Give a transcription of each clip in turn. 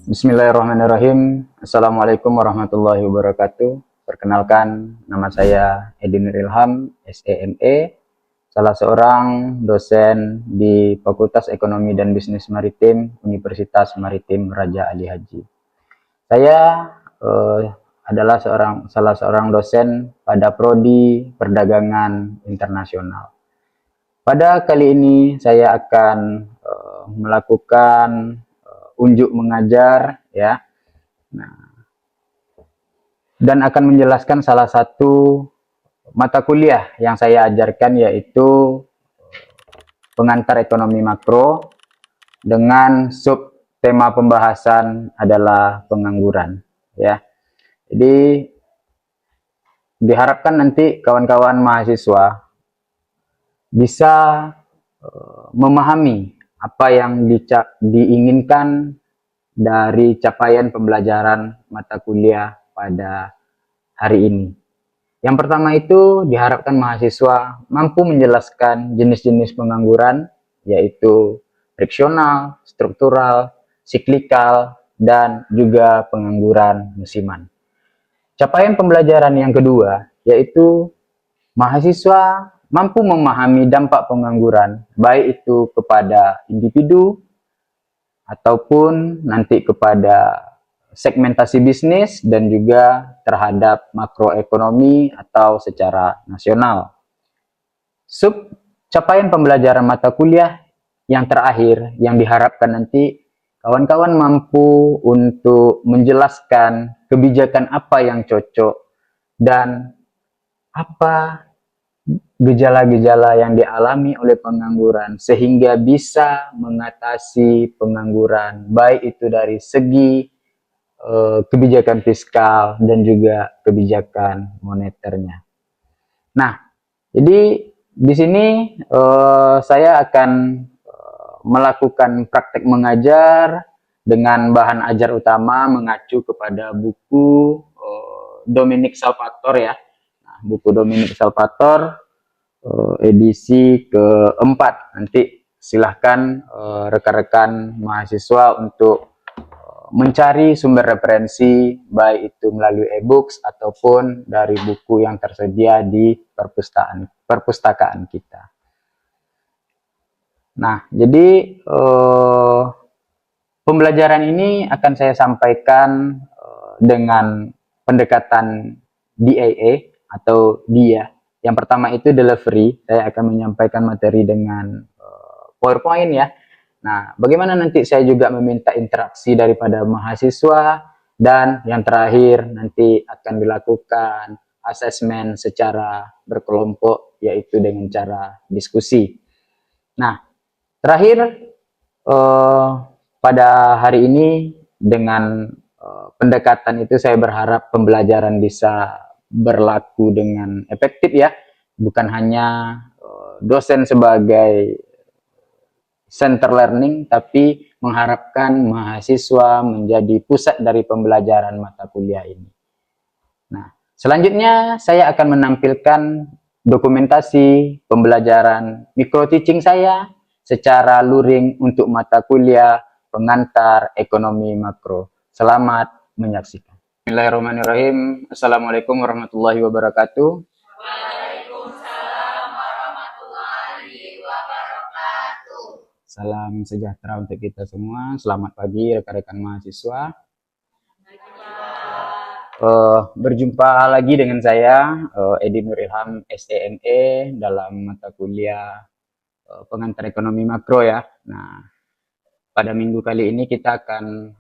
Bismillahirrahmanirrahim. Assalamualaikum warahmatullahi wabarakatuh. Perkenalkan, nama saya Edi Nur Ilham, SEME, salah seorang dosen di Fakultas Ekonomi dan Bisnis Maritim Universitas Maritim Raja Ali Haji. Saya adalah salah seorang dosen pada Prodi Perdagangan Internasional. Pada kali ini saya akan melakukan unjuk mengajar ya. Nah, dan akan menjelaskan salah satu mata kuliah yang saya ajarkan, yaitu pengantar ekonomi makro dengan sub tema pembahasan adalah pengangguran ya. Jadi diharapkan nanti kawan-kawan mahasiswa bisa memahami apa yang diinginkan dari capaian pembelajaran mata kuliah pada hari ini. Yang pertama itu diharapkan mahasiswa mampu menjelaskan jenis-jenis pengangguran, yaitu friksional, struktural, siklikal, dan juga pengangguran musiman. Capaian pembelajaran yang kedua yaitu mahasiswa mampu memahami dampak pengangguran, baik itu kepada individu ataupun nanti kepada segmentasi bisnis dan juga terhadap makroekonomi atau secara nasional. Sub capaian pembelajaran mata kuliah yang terakhir yang diharapkan nanti kawan-kawan mampu untuk menjelaskan kebijakan apa yang cocok dan apa gejala-gejala yang dialami oleh pengangguran sehingga bisa mengatasi pengangguran, baik itu dari segi kebijakan fiskal dan juga kebijakan moneternya. Nah, jadi di sini saya akan melakukan praktek mengajar dengan bahan ajar utama mengacu kepada buku Dominic Salvatore ya. Nah, buku Dominic Salvatore edisi keempat. Nanti silahkan rekan-rekan mahasiswa untuk mencari sumber referensi, baik itu melalui e-books ataupun dari buku yang tersedia di perpustakaan kita. Nah, jadi pembelajaran ini akan saya sampaikan dengan pendekatan DAA atau DIA. Yang pertama itu delivery, saya akan menyampaikan materi dengan PowerPoint ya. Nah, bagaimana nanti saya juga meminta interaksi daripada mahasiswa, dan yang terakhir nanti akan dilakukan asesmen secara berkelompok, yaitu dengan cara diskusi. Nah, terakhir pada hari ini dengan pendekatan itu saya berharap pembelajaran bisa berlaku dengan efektif ya, bukan hanya dosen sebagai center learning, tapi mengharapkan mahasiswa menjadi pusat dari pembelajaran mata kuliah ini. Nah, selanjutnya saya akan menampilkan dokumentasi pembelajaran micro teaching saya secara luring untuk mata kuliah pengantar ekonomi makro. Selamat menyaksikan. Bismillahirrahmanirrahim. Assalamualaikum warahmatullahi wabarakatuh. Salam sejahtera untuk kita semua. Selamat pagi rekan-rekan mahasiswa. Berjumpa lagi dengan saya, Edi Nur Ilham, SEME, dalam mata kuliah pengantar ekonomi makro ya. Nah, pada minggu kali ini kita akan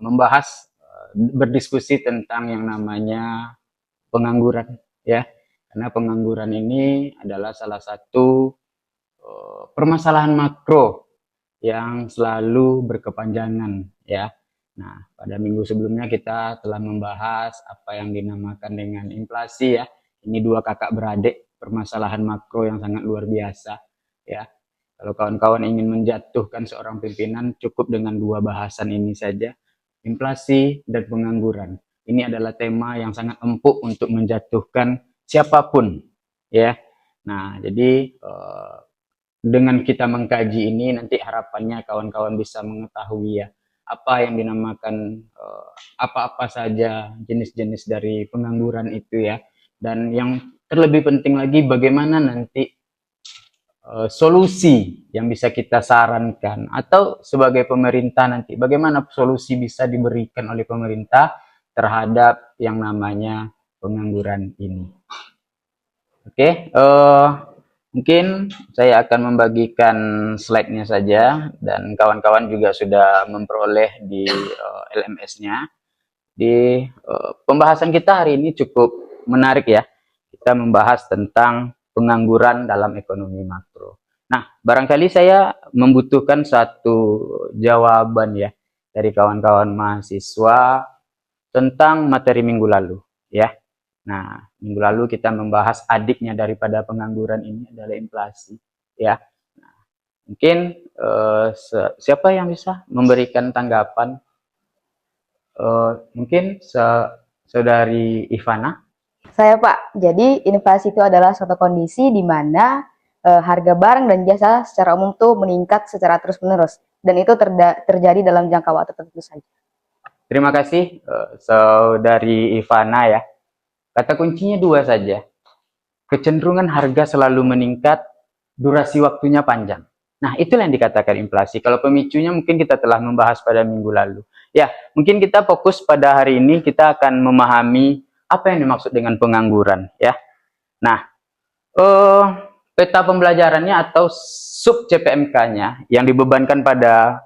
membahas, berdiskusi tentang yang namanya pengangguran ya. Karena pengangguran ini adalah salah satu permasalahan makro yang selalu berkepanjangan ya. Nah, pada minggu sebelumnya kita telah membahas apa yang dinamakan dengan inflasi ya. Ini dua kakak beradik permasalahan makro yang sangat luar biasa ya. Kalau kawan-kawan ingin menjatuhkan seorang pimpinan, cukup dengan dua bahasan ini saja, inflasi dan pengangguran. Ini adalah tema yang sangat empuk untuk menjatuhkan siapapun ya. Nah, jadi dengan kita mengkaji ini nanti harapannya kawan-kawan bisa mengetahui ya apa yang dinamakan apa-apa saja jenis-jenis dari pengangguran itu ya. Dan yang terlebih penting lagi bagaimana nanti solusi yang bisa kita sarankan atau sebagai pemerintah nanti bagaimana solusi bisa diberikan oleh pemerintah terhadap yang namanya pengangguran ini. Oke, mungkin saya akan membagikan slide-nya saja dan kawan-kawan juga sudah memperoleh di LMS-nya. Di pembahasan kita hari ini cukup menarik ya. Kita membahas tentang pengangguran dalam ekonomi makro. Nah, barangkali saya membutuhkan satu jawaban ya dari kawan-kawan mahasiswa tentang materi minggu lalu ya. Nah, minggu lalu kita membahas adiknya daripada pengangguran ini adalah inflasi ya. Nah, mungkin siapa yang bisa memberikan tanggapan? Mungkin saudari Ivana. Saya Pak, jadi inflasi itu adalah suatu kondisi di mana harga barang dan jasa secara umum tuh meningkat secara terus-menerus dan itu terjadi dalam jangka waktu tertentu saja. Terima kasih saudari Ivana ya. Kata kuncinya dua saja. Kecenderungan harga selalu meningkat, durasi waktunya panjang. Nah, itulah yang dikatakan inflasi. Kalau pemicunya mungkin kita telah membahas pada minggu lalu. Ya, mungkin kita fokus pada hari ini kita akan memahami apa yang dimaksud dengan pengangguran ya. Nah, peta pembelajarannya atau sub CPMK-nya yang dibebankan pada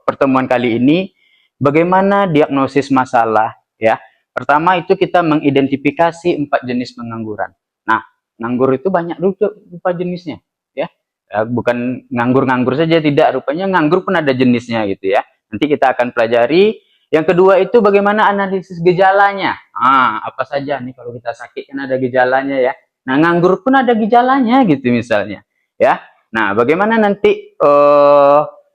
pertemuan kali ini bagaimana diagnosis masalah ya. Pertama itu kita mengidentifikasi 4 jenis pengangguran. Nah, nganggur itu banyak rupa jenisnya ya. Bukan nganggur-nganggur saja, tidak, rupanya nganggur pun ada jenisnya gitu ya. Nanti kita akan pelajari. Yang kedua itu bagaimana analisis gejalanya. Apa saja nih kalau kita sakit kan ada gejalanya ya. Nah, nganggur pun ada gejalanya gitu misalnya ya. Nah, bagaimana nanti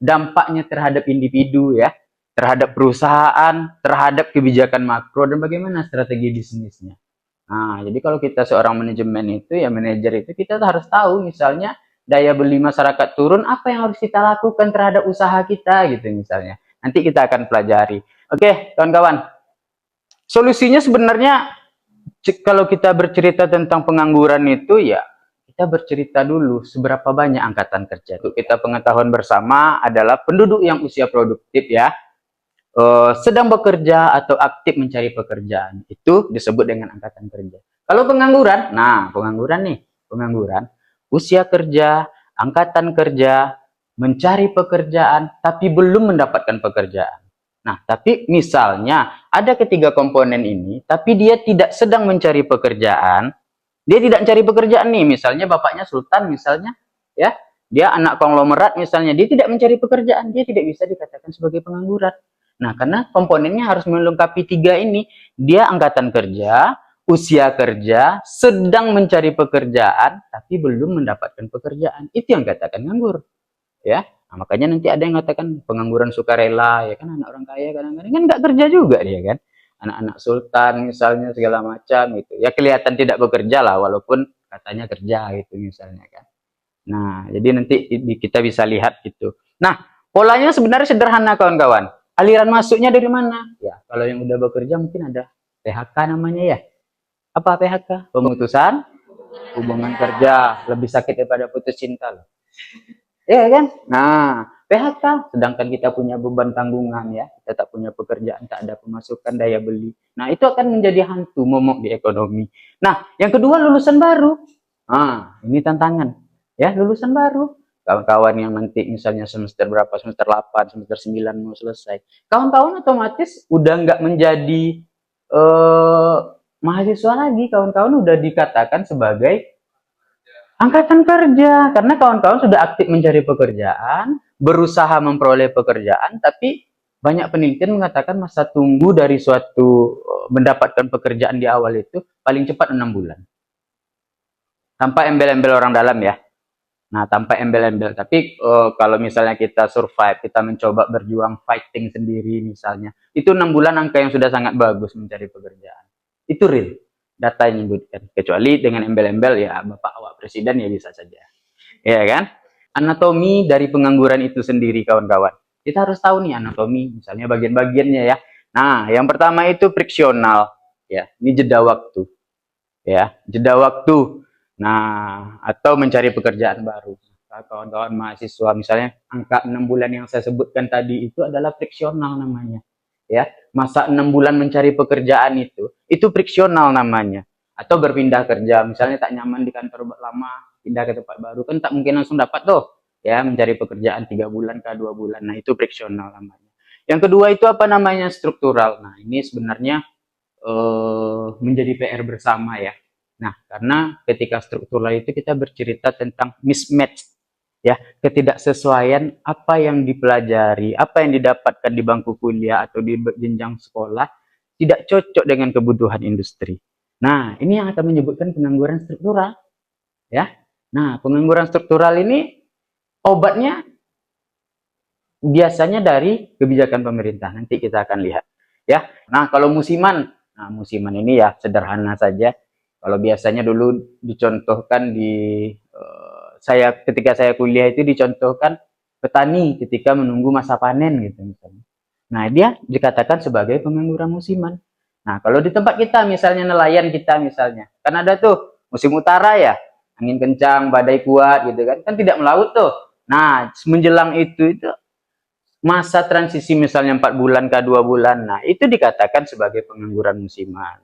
dampaknya terhadap individu ya, terhadap perusahaan, terhadap kebijakan makro, dan bagaimana strategi bisnisnya. Nah, jadi kalau kita seorang manajemen itu, ya manajer itu kita harus tahu misalnya daya beli masyarakat turun, apa yang harus kita lakukan terhadap usaha kita gitu misalnya. Nanti kita akan pelajari. Oke, kawan-kawan. Solusinya sebenarnya kalau kita bercerita tentang pengangguran itu ya kita bercerita dulu seberapa banyak angkatan kerja. Untuk kita pengetahuan bersama adalah penduduk yang usia produktif ya, sedang bekerja atau aktif mencari pekerjaan, itu disebut dengan angkatan kerja. Kalau pengangguran, nah pengangguran, usia kerja, angkatan kerja, mencari pekerjaan, tapi belum mendapatkan pekerjaan. Nah, tapi misalnya ada ketiga komponen ini, tapi dia tidak sedang mencari pekerjaan, dia tidak mencari pekerjaan nih, misalnya bapaknya sultan misalnya, ya, dia anak konglomerat misalnya, dia tidak mencari pekerjaan, dia tidak bisa dikatakan sebagai pengangguran. Nah, karena komponennya harus melengkapi tiga ini. Dia angkatan kerja, usia kerja, sedang mencari pekerjaan, tapi belum mendapatkan pekerjaan. Itu yang katakan nganggur. Ya, nah, makanya nanti ada yang katakan pengangguran sukarela, ya kan anak orang kaya kadang-kadang kan nggak kerja juga dia kan. Anak-anak sultan misalnya segala macam gitu. Ya kelihatan tidak bekerja lah, walaupun katanya kerja gitu misalnya kan. Nah, jadi nanti kita bisa lihat gitu. Nah, polanya sebenarnya sederhana kawan-kawan. Aliran masuknya dari mana? Ya, kalau yang udah bekerja mungkin ada PHK namanya ya. Apa PHK? Pemutusan hubungan kerja. Lebih sakit daripada putus cinta loh. Iya kan? Nah, PHK. Sedangkan kita punya beban tanggungan ya. Kita tak punya pekerjaan, tak ada pemasukan, daya beli. Nah, itu akan menjadi hantu momok di ekonomi. Nah, yang kedua lulusan baru. Nah, ini tantangan. Ya, lulusan baru. Kawan-kawan yang nanti misalnya semester berapa, semester 8, semester 9 mau selesai. Kawan-kawan otomatis udah nggak menjadi mahasiswa lagi. Kawan-kawan udah dikatakan sebagai angkatan kerja. Karena kawan-kawan sudah aktif mencari pekerjaan, berusaha memperoleh pekerjaan, tapi banyak penelitian mengatakan masa tunggu dari suatu mendapatkan pekerjaan di awal itu paling cepat 6 bulan. Tanpa embel-embel orang dalam ya. Nah, tanpa embel-embel. Tapi kalau misalnya kita survive, kita mencoba berjuang fighting sendiri misalnya, itu 6 bulan angka yang sudah sangat bagus mencari pekerjaan. Itu real. Data yang menyebutkan. Kecuali dengan embel-embel ya Bapak Awak Presiden ya bisa saja. Ya kan? Anatomi dari pengangguran itu sendiri kawan-kawan. Kita harus tahu nih anatomi, misalnya bagian-bagiannya ya. Nah, yang pertama itu friksional, ya. Ini jeda waktu, ya. Jeda waktu. Nah, atau mencari pekerjaan baru. Kawan-kawan mahasiswa, misalnya angka 6 bulan yang saya sebutkan tadi itu adalah friksional namanya, ya. Masa 6 bulan mencari pekerjaan itu friksional namanya. Atau berpindah kerja, misalnya tak nyaman di kantor lama, pindah ke tempat baru, kan tak mungkin langsung dapat tuh, ya, mencari pekerjaan 3 bulan ke 2 bulan. Nah, itu friksional namanya. Yang kedua itu apa namanya? Struktural. Nah, ini sebenarnya menjadi PR bersama ya. Nah, karena ketika struktural itu kita bercerita tentang mismatch, ya, ketidaksesuaian apa yang dipelajari, apa yang didapatkan di bangku kuliah atau di jenjang sekolah tidak cocok dengan kebutuhan industri. Nah, ini yang akan menyebutkan pengangguran struktural, ya. Nah, pengangguran struktural ini obatnya biasanya dari kebijakan pemerintah. Nanti kita akan lihat, ya. Nah, kalau musiman, nah musiman ini ya sederhana saja. Kalau biasanya dulu dicontohkan saya ketika saya kuliah itu dicontohkan petani ketika menunggu masa panen gitu misalnya. Nah, dia dikatakan sebagai pengangguran musiman. Nah, kalau di tempat kita misalnya nelayan kita misalnya, kan ada tuh musim utara ya, angin kencang, badai kuat gitu kan, kan tidak melaut tuh. Nah, menjelang itu masa transisi misalnya 4 bulan ke 2 bulan, nah itu dikatakan sebagai pengangguran musiman.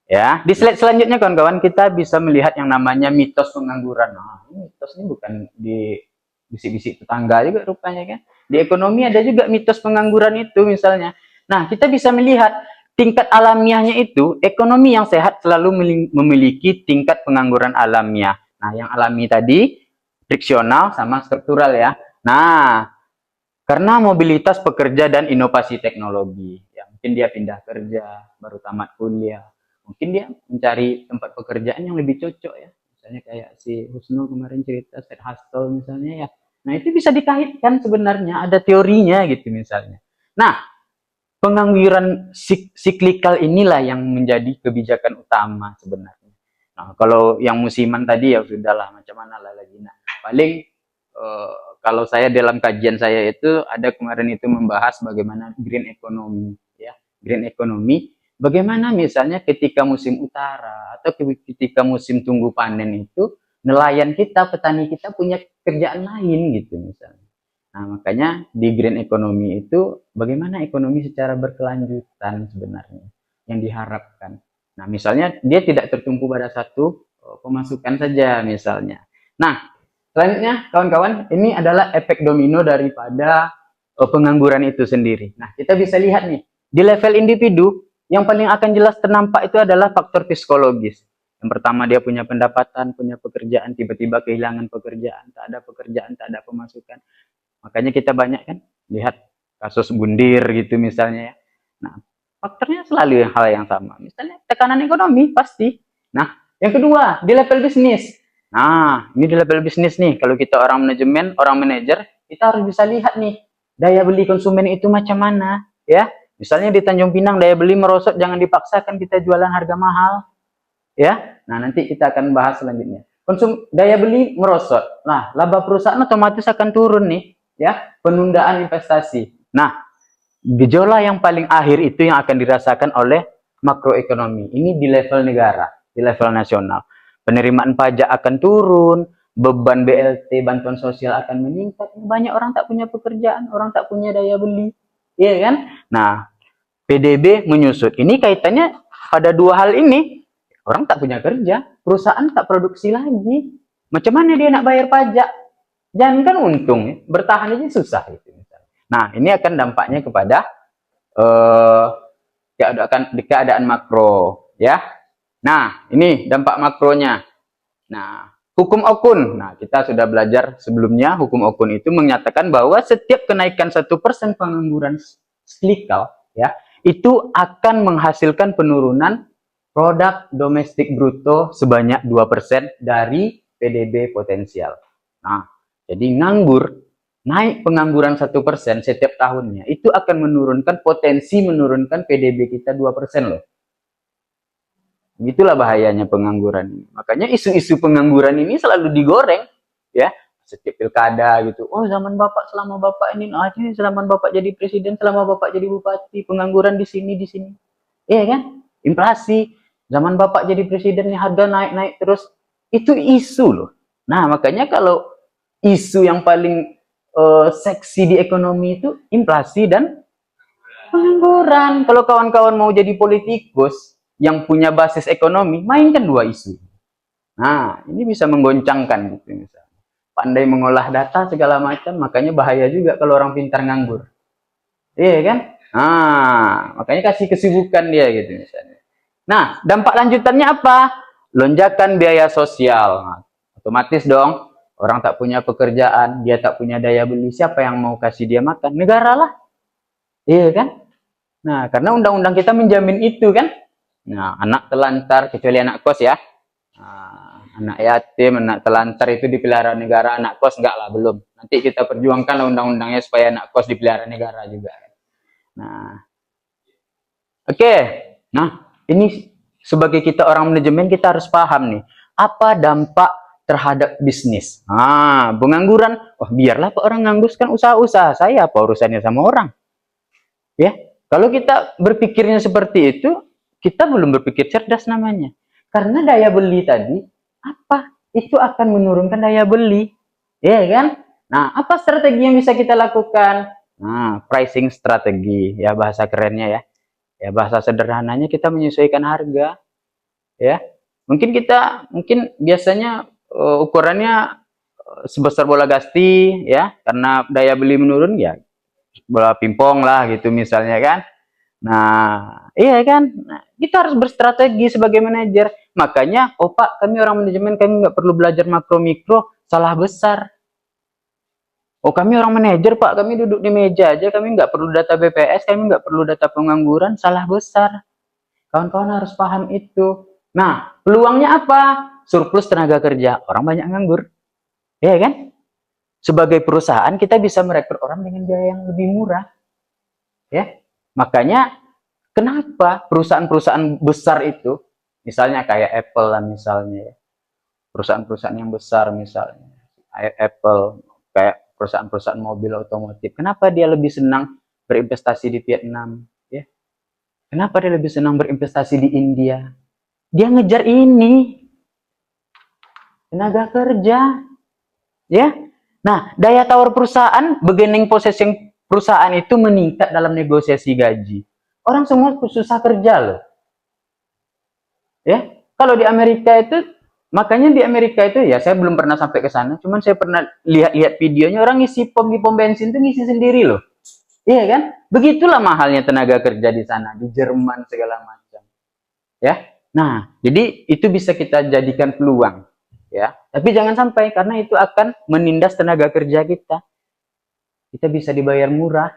Ya, di slide selanjutnya kawan-kawan kita bisa melihat yang namanya mitos pengangguran. Nah, mitos ini bukan di bisik-bisik tetangga juga rupanya kan. Di ekonomi ada juga mitos pengangguran itu misalnya. Nah, kita bisa melihat tingkat alamiahnya itu ekonomi yang sehat selalu memiliki tingkat pengangguran alamiah. Nah, yang alami tadi friksional sama struktural ya. Nah, karena mobilitas pekerja dan inovasi teknologi. Ya, mungkin dia pindah kerja, baru tamat kuliah. Mungkin dia mencari tempat pekerjaan yang lebih cocok ya. Misalnya kayak si Husnul kemarin cerita, side hustle misalnya ya. Nah, itu bisa dikaitkan sebenarnya, ada teorinya gitu misalnya. Nah, pengangguran siklikal inilah yang menjadi kebijakan utama sebenarnya. Nah, kalau yang musiman tadi ya sudahlah, macam mana lah lagi. Nah, paling kalau saya dalam kajian saya itu ada kemarin itu membahas bagaimana green economy ya. Green economy bagaimana misalnya ketika musim utara atau ketika musim tunggu panen itu nelayan kita, petani kita punya kerjaan lain gitu misalnya. Nah, makanya di green economy itu bagaimana ekonomi secara berkelanjutan sebenarnya yang diharapkan. Nah, misalnya dia tidak tertumpu pada satu pemasukan saja misalnya. Nah, selanjutnya, kawan-kawan, ini adalah efek domino daripada pengangguran itu sendiri. Nah, kita bisa lihat nih, di level individu, yang paling akan jelas ternampak itu adalah faktor psikologis. Yang pertama, dia punya pendapatan, punya pekerjaan, tiba-tiba kehilangan pekerjaan, tak ada pekerjaan, tak ada pemasukan. Makanya kita banyak kan lihat kasus bundir gitu misalnya ya. Nah, faktornya selalu hal yang sama. Misalnya tekanan ekonomi pasti. Nah, yang kedua, di level bisnis. Nah, ini di level bisnis nih. Kalau kita orang manajemen, orang manajer, kita harus bisa lihat nih daya beli konsumen itu macam mana, ya. Misalnya di Tanjung Pinang daya beli merosot, jangan dipaksakan kita jualan harga mahal, ya. Nah, nanti kita akan bahas selanjutnya. Daya beli merosot. Nah, laba perusahaan otomatis akan turun nih, ya. Penundaan investasi. Nah, gejolak yang paling akhir itu yang akan dirasakan oleh makroekonomi. Ini di level negara, di level nasional. Penerimaan pajak akan turun, beban BLT, bantuan sosial akan meningkat. Banyak orang tak punya pekerjaan, orang tak punya daya beli. Iya kan? Nah, PDB menyusut. Ini kaitannya pada dua hal ini. Orang tak punya kerja, perusahaan tak produksi lagi. Macam mana dia nak bayar pajak? Jangan kan untung, bertahan aja susah gitu. Nah, ini akan dampaknya kepada keadaan makro, ya. Nah, ini dampak makronya. Nah, hukum Okun. Nah, kita sudah belajar sebelumnya, hukum Okun itu menyatakan bahwa setiap kenaikan 1% pengangguran siklikal, ya, itu akan menghasilkan penurunan produk domestik bruto sebanyak 2% dari PDB potensial. Nah, jadi nganggur, naik pengangguran 1% setiap tahunnya, itu akan menurunkan potensi menurunkan PDB kita 2% loh. Itulah bahayanya pengangguran ini. Makanya isu-isu pengangguran ini selalu digoreng, ya. setiap pilkada gitu. Oh, zaman Bapak, selama Bapak ini selama Bapak jadi presiden, selama Bapak jadi bupati, pengangguran di sini di sini. Iya kan? Inflasi. Zaman Bapak jadi presidennya harga naik-naik terus. Itu isu loh. Nah, makanya kalau isu yang paling seksi di ekonomi itu inflasi dan pengangguran. Kalau kawan-kawan mau jadi politikus yang punya basis ekonomi, mainkan dua isu. Nah, ini bisa menggoncangkan gitu misalnya. Pandai mengolah data segala macam, makanya bahaya juga kalau orang pintar nganggur. Iya kan? Nah, makanya kasih kesibukan dia gitu misalnya. Nah, dampak lanjutannya apa? Lonjakan biaya sosial. Nah, otomatis dong, orang tak punya pekerjaan, dia tak punya daya beli, siapa yang mau kasih dia makan? Negara lah. Iya kan? Nah, karena undang-undang kita menjamin itu kan. Nah, anak telantar, kecuali anak kos ya. Nah, anak yatim, anak telantar itu dipelihara negara, anak kos enggak lah, belum. Nanti kita perjuangkan undang-undangnya supaya anak kos dipelihara negara juga. Nah, oke. Nah, ini sebagai kita orang manajemen kita harus paham nih, apa dampak terhadap bisnis. Ah, pengangguran, wah biarlah Pak orang nganggur kan usaha-usaha saya, apa urusannya sama orang? Ya, kalau kita berpikirnya seperti itu, kita belum berpikir cerdas namanya. Karena daya beli tadi, apa? Itu akan menurunkan daya beli. Ya kan? Nah, apa strategi yang bisa kita lakukan? Nah, pricing strategi, ya bahasa kerennya ya. Ya bahasa sederhananya kita menyesuaikan harga, ya. Mungkin biasanya ukurannya sebesar bola gasti, ya, karena daya beli menurun, ya bola pingpong lah gitu misalnya kan. Nah, iya kan? Nah, kita harus berstrategi sebagai manajer. Makanya, oh Pak, kami orang manajemen, kami nggak perlu belajar makro mikro, salah besar. Oh kami orang manajer Pak, kami duduk di meja aja, kami nggak perlu data BPS, kami nggak perlu data pengangguran, salah besar. Kawan-kawan harus paham itu. Nah, peluangnya apa? Surplus tenaga kerja, orang banyak nganggur. Iya kan? Sebagai perusahaan kita bisa merekrut orang dengan biaya yang lebih murah. Ya. Makanya kenapa perusahaan-perusahaan besar itu, misalnya kayak Apple lah misalnya, ya. Perusahaan-perusahaan yang besar misalnya, Apple, kayak perusahaan-perusahaan mobil otomotif, kenapa dia lebih senang berinvestasi di Vietnam? Ya. Kenapa dia lebih senang berinvestasi di India? Dia ngejar ini, tenaga kerja. Ya. Nah, daya tawar perusahaan, bargaining possession perusahaan itu meningkat dalam negosiasi gaji. Orang semua susah kerja loh. Ya, kalau di Amerika itu, makanya di Amerika itu ya saya belum pernah sampai ke sana, cuman saya pernah lihat videonya orang ngisi pom di pom bensin itu ngisi sendiri loh. Iya kan? Begitulah mahalnya tenaga kerja di sana, di Jerman segala macam. Ya. Nah, jadi itu bisa kita jadikan peluang, ya. Tapi jangan sampai karena itu akan menindas tenaga kerja kita. Kita bisa dibayar murah,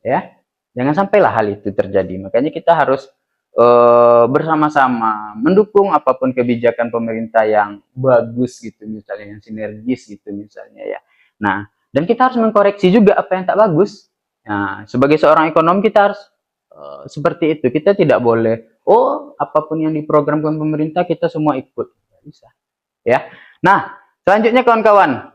ya. Jangan sampailah hal itu terjadi. Makanya kita harus bersama-sama mendukung apapun kebijakan pemerintah yang bagus gitu, misalnya yang sinergis gitu misalnya ya. Nah, dan kita harus mengkoreksi juga apa yang tak bagus. Nah, sebagai seorang ekonom kita harus seperti itu. Kita tidak boleh, oh apapun yang diprogramkan pemerintah kita semua ikut. Tidak bisa. Ya. Nah, selanjutnya kawan-kawan,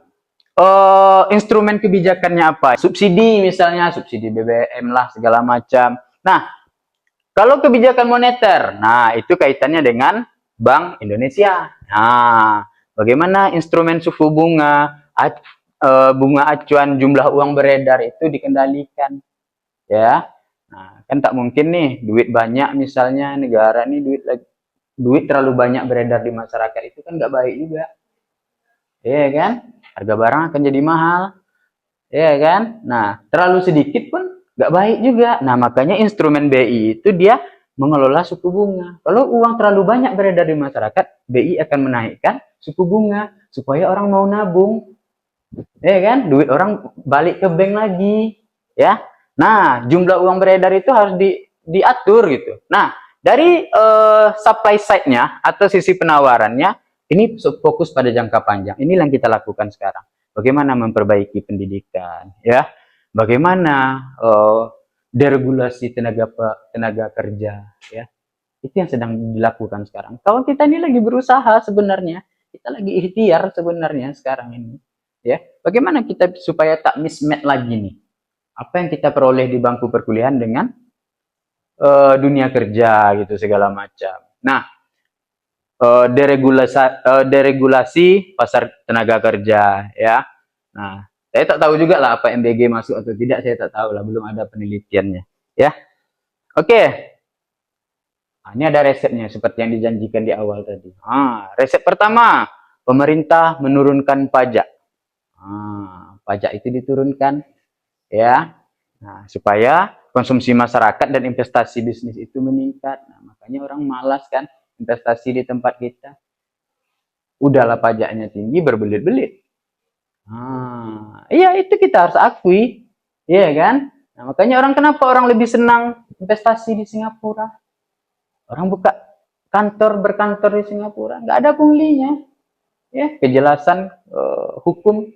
instrumen kebijakannya apa? Subsidi misalnya, subsidi BBM lah segala macam. Nah, kalau kebijakan moneter, nah itu kaitannya dengan Bank Indonesia. Nah, bagaimana instrumen suku bunga, bunga acuan jumlah uang beredar itu dikendalikan, ya. Nah, kan tak mungkin nih duit banyak misalnya negara nih duit terlalu banyak beredar di masyarakat itu kan nggak baik juga, ya kan? Harga barang akan jadi mahal, ya kan? Nah, terlalu sedikit pun nggak baik juga. Nah, makanya instrumen BI itu dia mengelola suku bunga. Kalau uang terlalu banyak beredar di masyarakat, BI akan menaikkan suku bunga supaya orang mau nabung, ya kan? Duit orang balik ke bank lagi, ya. Nah, jumlah uang beredar itu harus diatur gitu. Nah, dari supply side-nya atau sisi penawarannya, ini fokus pada jangka panjang. Ini yang kita lakukan sekarang. Bagaimana memperbaiki pendidikan, ya? Bagaimana deregulasi tenaga kerja, ya? Itu yang sedang dilakukan sekarang. Kawan kita ini lagi berusaha sebenarnya. Kita lagi ikhtiar sebenarnya sekarang ini. Ya, bagaimana kita supaya tak mismatch lagi nih? Apa yang kita peroleh di bangku perkuliahan dengan dunia kerja gitu segala macam. Nah, deregulasi pasar tenaga kerja ya. Nah, saya tak tahu juga lah apa MBG masuk atau tidak, saya tak tahu lah, belum ada penelitiannya ya. Oke. Nah, ini ada resepnya seperti yang dijanjikan di awal tadi. Resep pertama, pemerintah menurunkan pajak. Pajak itu diturunkan ya. Nah, supaya konsumsi masyarakat dan investasi bisnis itu meningkat. Nah, makanya orang malas kan investasi di tempat kita. Udahlah pajaknya tinggi, berbelit-belit. Iya itu kita harus akui, iya kan? Nah, makanya kenapa orang lebih senang investasi di Singapura? Orang buka berkantor di Singapura, nggak ada punglinya, ya kejelasan hukum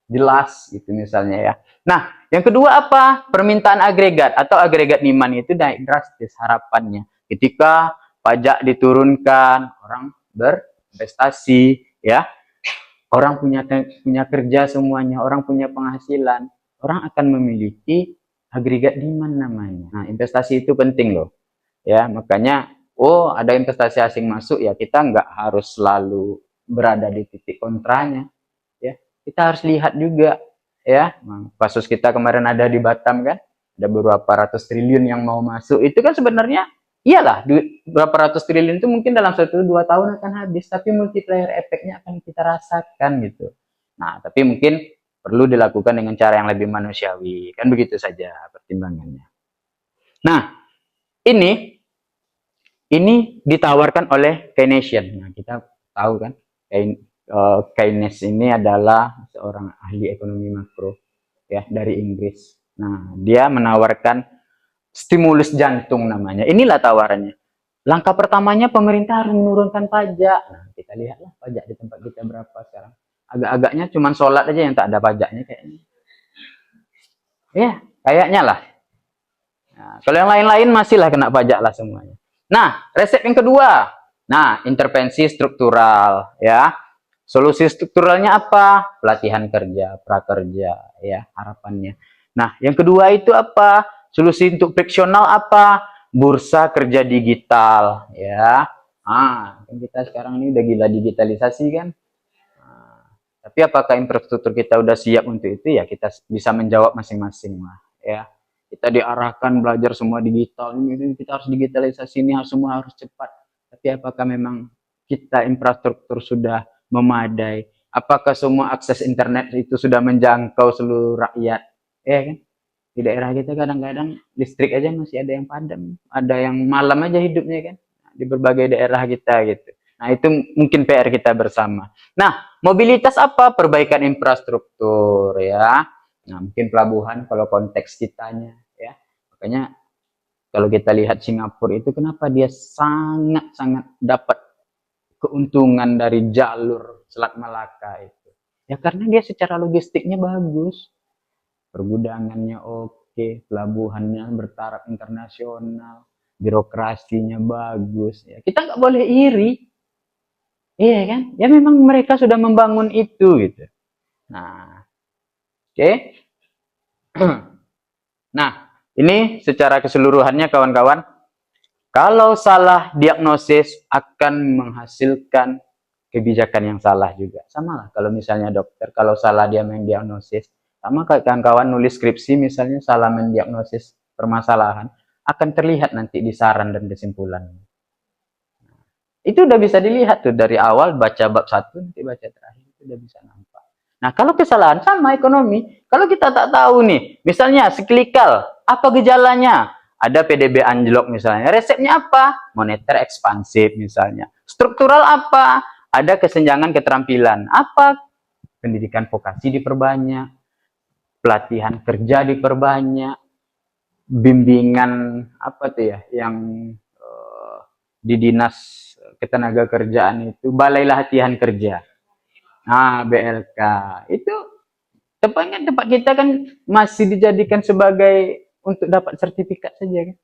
jelas gitu misalnya ya. Nah, yang kedua apa? Permintaan agregat atau agregat demand itu naik drastis harapannya. Ketika pajak diturunkan, orang berinvestasi ya. Orang punya kerja semuanya, orang punya penghasilan, orang akan memiliki agregat demand namanya. Nah, investasi itu penting loh. Ya, makanya ada investasi asing masuk ya kita nggak harus selalu berada di titik kontranya ya, kita harus lihat juga ya. Kasus kita kemarin ada di Batam kan, ada beberapa ratus triliun yang mau masuk, itu kan sebenarnya iyalah duit berapa ratus triliun itu mungkin dalam 1-2 tahun akan habis, tapi multiplier efeknya akan kita rasakan gitu. Nah, tapi mungkin perlu dilakukan dengan cara yang lebih manusiawi, kan begitu saja pertimbangannya. Nah, ini ditawarkan oleh Keynesian. Nah, kita tahu kan, Keynes ini adalah seorang ahli ekonomi makro ya dari Inggris. Nah, dia menawarkan stimulus jantung namanya. Inilah tawarannya. Langkah pertamanya pemerintah harus menurunkan pajak. Nah, kita lihatlah pajak di tempat kita berapa sekarang. Agak-agaknya cuma sholat aja yang tak ada pajaknya kayaknya. Ya, kayaknya lah. Nah, kalau yang lain-lain masih lah kena pajak lah semuanya. Nah, resep yang kedua. Nah, intervensi struktural ya. Solusi strukturalnya apa? Pelatihan kerja, prakerja ya harapannya. Nah, yang kedua itu apa? Solusi untuk friksional apa? Bursa kerja digital ya. Kan kita sekarang ini udah gila digitalisasi kan. Tapi apakah infrastruktur kita udah siap untuk itu ya, kita bisa menjawab masing-masing lah ya. Kita diarahkan belajar semua digital, ini kita harus digitalisasi, ini semua harus cepat. Tapi apakah memang kita infrastruktur sudah memadai? Apakah semua akses internet itu sudah menjangkau seluruh rakyat? Ya kan? Di daerah kita kadang-kadang listrik aja masih ada yang padam, ada yang malam aja hidupnya kan, di berbagai daerah kita gitu. Nah, itu mungkin PR kita bersama. Nah, mobilitas apa? Perbaikan infrastruktur ya. Nah, mungkin pelabuhan kalau konteks kitanya ya. Makanya kalau kita lihat Singapura itu kenapa dia sangat-sangat dapat keuntungan dari jalur Selat Malaka itu. Ya karena dia secara logistiknya bagus. Pergudangannya oke, pelabuhannya bertaraf internasional, birokrasinya bagus. Ya, kita nggak boleh iri. Iya kan? Ya memang mereka sudah membangun itu gitu. Nah, oke. Nah, ini secara keseluruhannya kawan-kawan, kalau salah diagnosis akan menghasilkan kebijakan yang salah juga. Sama lah kalau misalnya dokter, kalau salah dia mendiagnosis, sama kayak kawan-kawan nulis skripsi misalnya salah mendiagnosis permasalahan, akan terlihat nanti di saran dan kesimpulan. Itu udah bisa dilihat tuh dari awal baca bab 1 nanti baca terakhir itu udah bisa nampak. Nah, kalau kesalahan sama ekonomi, kalau kita tak tahu nih, misalnya seklikal, apa gejalanya? Ada PDB anjlok misalnya, resepnya apa? Moneter ekspansif misalnya. Struktural apa? Ada kesenjangan keterampilan. Apa? Pendidikan vokasi diperbanyak, pelatihan kerja diperbanyak, bimbingan apa tuh ya, yang di dinas ketenaga kerjaan itu, balai latihan kerja. BLK itu tempat kita kan masih dijadikan sebagai untuk dapat sertifikat saja kan,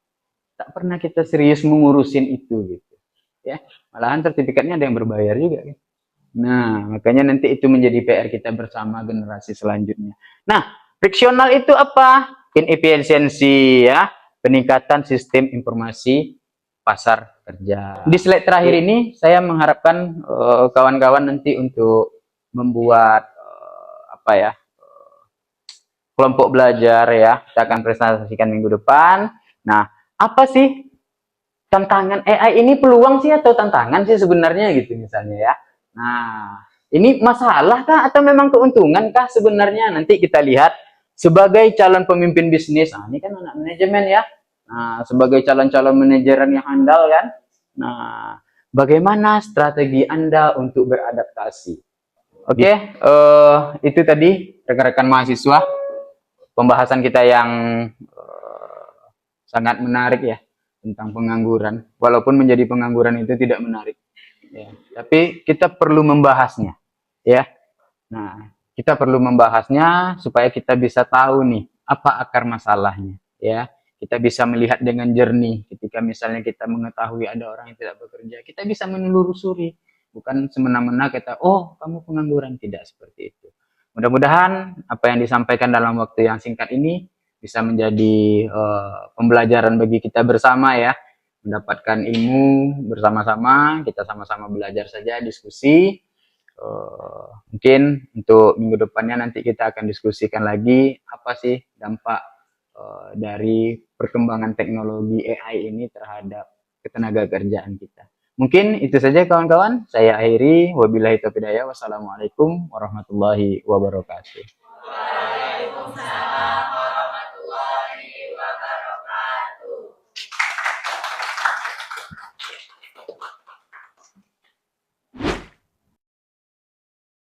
tak pernah kita serius mengurusin itu gitu ya. Malahan sertifikatnya ada yang berbayar juga kan. Nah, makanya nanti itu menjadi PR kita bersama generasi selanjutnya. Nah, friksional itu apa? Inefisiensi ya, peningkatan sistem informasi pasar kerja. Di slide terakhir ini saya mengharapkan kawan-kawan nanti untuk membuat apa ya? Kelompok belajar ya. Kita akan presentasikan minggu depan. Nah, apa sih tantangan AI ini, peluang sih atau tantangan sih sebenarnya gitu misalnya ya. Nah, ini masalah kah atau memang keuntungan kah sebenarnya? Nanti kita lihat sebagai calon pemimpin bisnis. Nah, ini kan anak manajemen ya. Nah, sebagai calon-calon manajeran yang handal kan. Nah, bagaimana strategi Anda untuk beradaptasi? Oke, itu tadi rekan-rekan mahasiswa pembahasan kita yang sangat menarik ya tentang pengangguran. Walaupun menjadi pengangguran itu tidak menarik, ya. Tapi kita perlu membahasnya, ya. Nah, kita perlu membahasnya supaya kita bisa tahu nih apa akar masalahnya, ya. Kita bisa melihat dengan jernih ketika misalnya kita mengetahui ada orang yang tidak bekerja, kita bisa menelusuri, bukan semena-mena kita, oh kamu pengangguran, tidak seperti itu. Mudah-mudahan apa yang disampaikan dalam waktu yang singkat ini bisa menjadi pembelajaran bagi kita bersama ya, mendapatkan ilmu bersama-sama, kita sama-sama belajar saja, diskusi. Mungkin untuk minggu depannya nanti kita akan diskusikan lagi apa sih dampak dari perkembangan teknologi AI ini terhadap ketenaga kerjaan kita. Mungkin itu saja kawan-kawan, saya akhiri. Wabillahi taufiq hidayah. Wassalamualaikum warahmatullahi wabarakatuh. Waalaikumsalam.